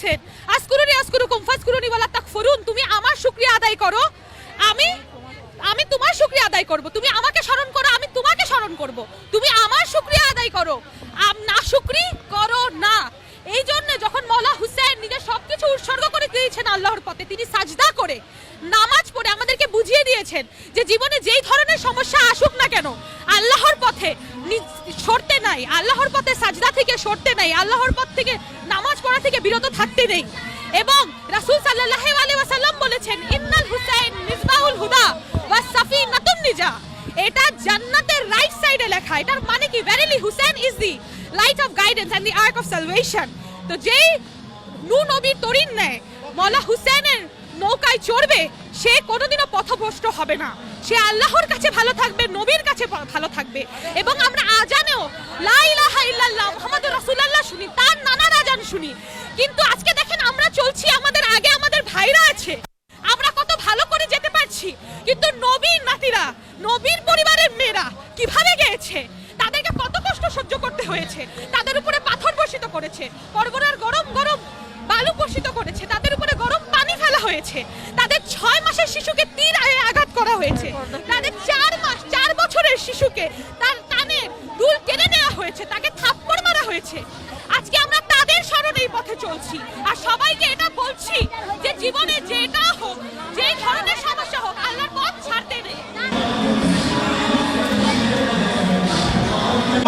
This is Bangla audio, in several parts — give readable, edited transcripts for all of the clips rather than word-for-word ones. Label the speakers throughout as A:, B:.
A: বলেছেন আসকুরুনি আসকুরুকুম ফাসকুরুনি ওয়ালা তাকফুরুন, তুমি আমার শুকরিয়া আদায় করো, আমি আমি তোমার শুকরিয়া আদায় করব, তুমি আমাকে স্মরণ করো, আমি তোমাকে স্মরণ করব, তুমি আমার শুকরিয়া আদায় করো, না শুকরি করো না। এই জন্য যখন মওলা হুসেন নিজের সবকিছু উৎসর্গ করে দিয়েছেন আল্লাহর পথে, তিনি সাজদা করে নামাজ পড়ে আমাদেরকে বুঝিয়ে দিয়েছেন যে জীবনে যেই ধরনের সমস্যা আসুক না কেন আল্লাহর পথে সরতে নাই, আল্লাহর পথে সাজদা থেকে সরতে নাই, আল্লাহর পথ থেকে নামাজ পড়া থেকে বিরত থাকতে নেই। এবং রাসূল সাল্লাল্লাহু আলাইহি ওয়াসাল্লাম বলেছেন ইন্নাল হুসাইন মিসবাহুল হুদা ওয়াস সাফিনাতুন নিজা, এটা জান্নাতের রাইট সাইডে লেখা। এটার মানে কি? Verily Hussain is the light of guidance and the ark of salvation. তো যেই নবীর তরিন নেয় মওলা হুসেনের নৌকায় চড়বে, সে কোনোদিনও পথভ্রষ্ট হবে না, সে আল্লাহর কাছে ভালো থাকবে, নবীর কাছে ভালো থাকবে। এবং আমরা আজানেও লা ইলাহা ইল্লাল্লাহ মুহাম্মাদুর রাসূলুল্লাহ শুনি, তার নানার আজান শুনি। কিন্তু আজকে দেখেন আমরা চলছি, আমাদের আগে আমাদের ভাইরা আছে, আমরা কত ভালো করে যেতে পারছি, কিন্তু নবীর নাতিরা, নবীর পরিবারের মেয়েরা কিভাবে গেছে, তাদেরকে কত কষ্ট সহ্য করতে হয়েছে, তাদের উপরে পাথর বর্ষিত করেছে, পরবরার গরম গরম বালু বর্ষিত করেছে, তাদের উপরে গরম পানি ফেলা হয়েছে, তাদের 6 মাসের শিশুকে তীর আঘাত করা হয়েছে, তাদের 4 বছরের শিশুকে তার কানে দুল কেটে নেওয়া হয়েছে, তাকে থাপ্পড় মারা হয়েছে। আজকে আমরা তাদের স্মরণে এই পথে চলছি আর সবাইকে এটা বলছি যে জীবনে যেটা হোক, যে ধরনের সমস্যা হোক, আল্লাহর পথ ছাড়তে নেই।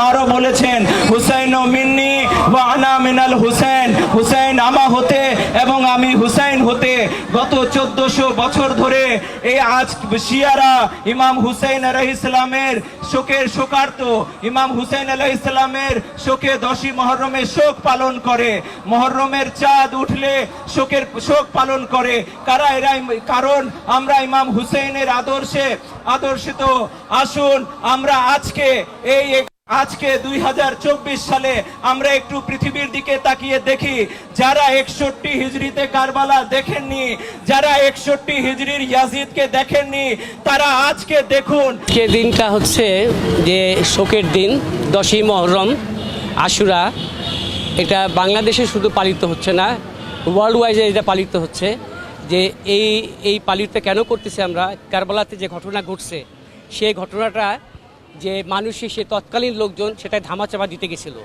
B: আরো বলেছেন হুসাইন মিন্নি ওয়া আনা মিনাল হুসাইন, হুসাইন আমা হতে এবং আমি হুসাইন হতে। গত 1400 বছর ধরে এই আজ শিয়ারা ইমাম হুসাইন আলাইহিস সালামের শোকের শোকার্ত, ইমাম হুসাইন আলাইহিস সালামের শোকে 10ই মুহররমের শোক পালন করে, মুহররমের চাঁদ উঠলে শোক পালন করে। কারণ আমরা ইমাম হুসাইনের আদর্শিত। আসুন আমরা আজকে 2024 সালে আমরা একটু পৃথিবীর দিকে তাকিয়ে দেখি, যারা 61 হিজরিতে কারবালা দেখেননি, যারা 61 হিজরির ইয়াজিদকে দেখেননি, তারা আজকে দেখুন।
C: কে দিনটা হচ্ছে যে শোকের দিন, 10ই মুহররম আশুরা। এটা বাংলাদেশে শুধু পালিত হচ্ছে না, ওয়ার্ল্ড ওয়াইজে এটা পালিত হচ্ছে। যে এই পালিত কেন করতেছি আমরা, কারবালাতে যে ঘটনা ঘটছে সেই ঘটনাটা যে মানুষই, সে তৎকালীন লোকজন সেটাই ধামাচাপা দিতে গেছিল।